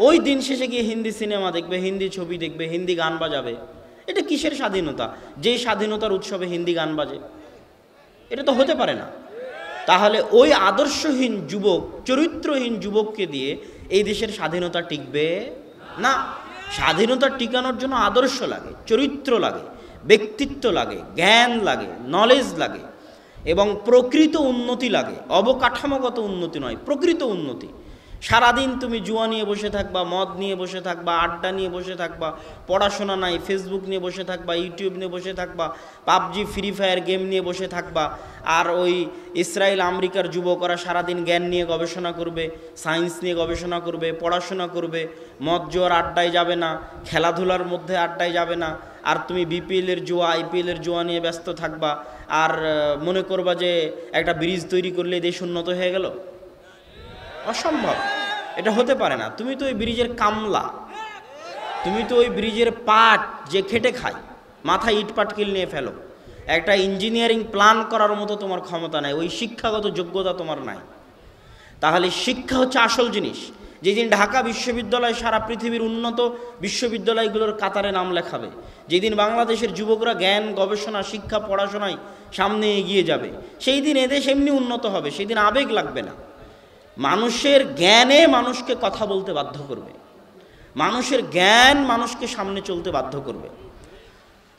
ওই দিন শেষে গিয়ে হিন্দি সিনেমা দেখবে, হিন্দি ছবি দেখবে, হিন্দি গান বাজাবে। এটা কিসের স্বাধীনতা? যেই স্বাধীনতার উৎসবে হিন্দি গান বাজে, এটা তো হতে পারে না। তাহলে ওই আদর্শহীন যুবক, চরিত্রহীন যুবককে দিয়ে এই দেশের স্বাধীনতা টিকবে না। স্বাধীনতা টিকানোর জন্য আদর্শ লাগে, চরিত্র লাগে, ব্যক্তিত্ব লাগে, জ্ঞান লাগে, নলেজ লাগে এবং প্রকৃত উন্নতি লাগে। অবকাঠামোগত উন্নতি নয়, প্রকৃত উন্নতি। সারাদিন তুমি জুয়া নিয়ে বসে থাকবা, মদ নিয়ে বসে থাকবা, আড্ডা নিয়ে বসে থাকবা, পড়াশোনা নাই, ফেসবুক নিয়ে বসে থাকবা, ইউটিউব নিয়ে বসে থাকবা, পাবজি ফ্রি ফায়ার গেম নিয়ে বসে থাকবা। আর ওই ইসরায়েল আমেরিকার যুবকরা সারাদিন জ্ঞান নিয়ে গবেষণা করবে, সায়েন্স নিয়ে গবেষণা করবে, পড়াশোনা করবে, মদ জোয়ার আড্ডায় যাবে না, খেলাধুলার মধ্যে আড্ডায় যাবে না। আর তুমি বিপিএলের জুয়া, আইপিএলের জুয়া নিয়ে ব্যস্ত থাকবা আর মনে করবা যে একটা ব্রিজ তৈরি করলে দেশ উন্নত হয়ে গেল। অসম্ভব, এটা হতে পারে না। তুমি তো ওই ব্রিজের কামলা, তুমি তো ওই ব্রিজের পাট যে খেটে খায়, মাথায় ইট পাটকিল নিয়ে ফেলো। একটা ইঞ্জিনিয়ারিং প্ল্যান করার মতো তোমার ক্ষমতা নাই, ওই শিক্ষাগত যোগ্যতা তোমার নাই। তাহলে শিক্ষা হচ্ছে আসল জিনিস। যেদিন ঢাকা বিশ্ববিদ্যালয় সারা পৃথিবীর উন্নত বিশ্ববিদ্যালয়গুলোর কাতারে নাম লেখাবে, যেদিন বাংলাদেশের যুবকরা জ্ঞান, গবেষণা, শিক্ষা, পড়াশোনায় সামনে এগিয়ে যাবে, সেই দিন এদেশ এমনি উন্নত হবে। সেই দিন আবেগ লাগবে না। মানুষের জ্ঞানে মানুষকে কথা বলতে বাধ্য করবে, মানুষের জ্ঞান মানুষকে সামনে চলতে বাধ্য করবে।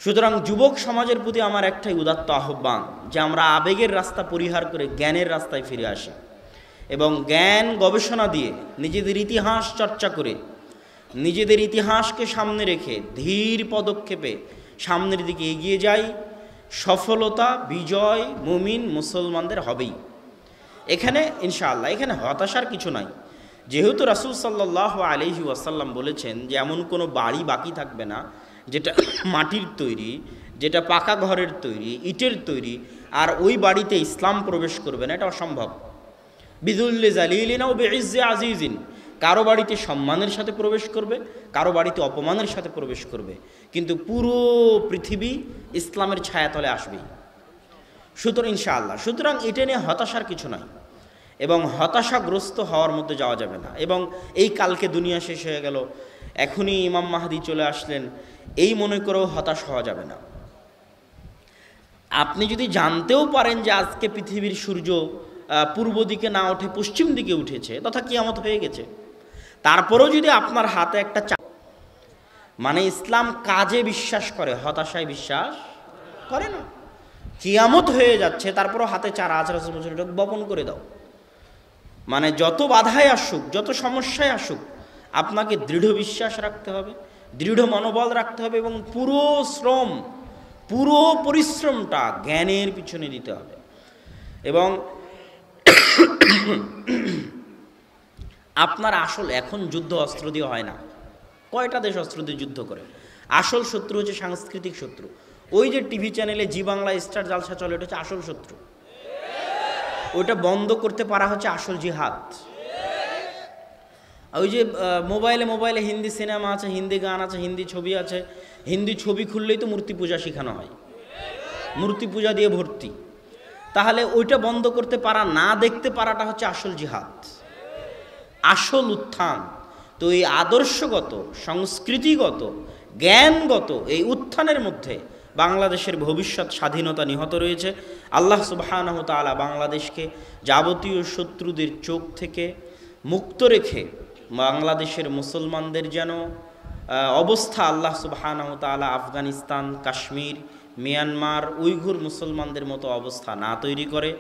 সুতরাং যুবক সমাজের প্রতি আমার একটাই উদাত্ত আহ্বান যে আমরা আবেগের রাস্তা পরিহার করে জ্ঞানের রাস্তায় ফিরে আসি এবং জ্ঞান গবেষণা দিয়ে নিজেদের ইতিহাস চর্চা করে নিজেদের ইতিহাসকে সামনে রেখে ধীর পদক্ষেপে সামনের দিকে এগিয়ে যাই। সফলতা, বিজয় মুমিন মুসলমানদের হবেই। এখানে ইনশাআল্লাহ এখানে হতাশার কিছু নাই। যেহেতু রাসূল সাল্লাল্লাহু আলাইহি ওয়াসাল্লাম বলেছেন যে এমন কোনো বাড়ি বাকি থাকবে না যেটা মাটির তৈরি, যেটা পাকা ঘরের তৈরি, ইটের তৈরি, আর ওই বাড়িতে ইসলাম প্রবেশ করবে না, এটা অসম্ভব। বিযুল্লি জালিলিন ও বিইজ্জি আজিজিন, কারো বাড়িতে সম্মানের সাথে প্রবেশ করবে, কারো বাড়িতে অপমানের সাথে প্রবেশ করবে, কিন্তু পুরো পৃথিবী ইসলামের ছায়াতলে আসবেই। সুতরাং এটা নিয়ে হতাশার কিছু নাই এবং হতাশাগ্রস্ত হওয়ার মধ্যে যাওয়া যাবে না। এবং এই কালকে দুনিয়া শেষ হয়ে গেল, এখনই ইমাম মাহদি চলে আসলেন, এই মনে করেও হতাশ হওয়া যাবে না। আপনি যদি জানতেও পারেন যে আজকে পৃথিবীর সূর্য পূর্ব দিকে না উঠে পশ্চিম দিকে উঠেছে, তথা কিয়ামত হয়ে গেছে, তারপরেও যদি আপনার হাতে একটা মানে ইসলাম কাজে বিশ্বাস করে, হতাশায় বিশ্বাস করে না। কিয়ামত হয়ে যাচ্ছে তারপরও হাতে চারা আছে, রাসূল বলেছেন এটা বপন করে দাও। মানে যত বাধায় আসুক, যত সমস্যায় আসুক, আপনাকে দৃঢ় বিশ্বাস রাখতে হবে, দৃঢ় মনোবল রাখতে হবে এবং পুরো পরিশ্রমটা জ্ঞানের পিছনে দিতে হবে। এবং আপনার আসল এখন যুদ্ধ অস্ত্র দিয়ে হয় না। কয়টা দেশ অস্ত্র দিয়ে যুদ্ধ করে? আসল শত্রু হচ্ছে সাংস্কৃতিক শত্রু। ওই যে টিভি চ্যানেলে জি বাংলা স্টার জালসা চলে, ওটা হচ্ছে আসল শত্রু। ওইটা বন্ধ করতে পারা হচ্ছে আসল জিহাদ। ওই যে মোবাইলে হিন্দি সিনেমা আছে, হিন্দি গান আছে, হিন্দি ছবি আছে, হিন্দু ছবি খুললেই তো মূর্তি পূজা শেখানো হয়, মূর্তি পূজা দিয়ে ভর্তি। তাহলে ওইটা বন্ধ করতে পারা, না দেখতে পারাটা হচ্ছে আসল জিহাদ, আসল উত্থান। তো এই আদর্শগত, সংস্কৃতিগত, জ্ঞানগত এই উত্থানের মধ্যে বাংলাদেশের ভবিষ্যৎ স্বাধীনতা নিহত রয়েছে। আল্লাহ সুবহানাহু ওয়া তাআলা বাংলাদেশকে যাবতীয় শত্রুদের চোখ থেকে মুক্ত রেখে বাংলাদেশের মুসলমানদের যেন অবস্থা আল্লাহ সুবহানাহু ওয়া তাআলা আফগানিস্তান, কাশ্মীর, মিয়ানমার, উইঘুর মুসলমানদের মতো অবস্থা না তৈরি করে।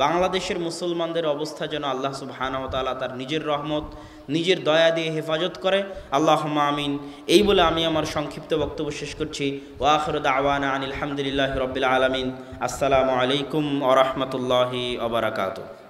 বাংলাদেশের মুসলমানদের অবস্থা যেন আল্লাহ সুবহানাহু ওয়া তাআলা তার নিজের রহমত, নিজের দয়া দিয়ে হেফাজত করে। আল্লাহুম্মা আমিন। এই বলে আমি আমার সংক্ষিপ্ত বক্তব্য শেষ করছি। ওয়া আখিরু দাওয়ানা আনিল হামদুলিল্লাহি রাব্বিল আলামিন। আসসালামু আলাইকুম ওয়া রাহমাতুল্লাহি ওয়া বারাকাতুহু।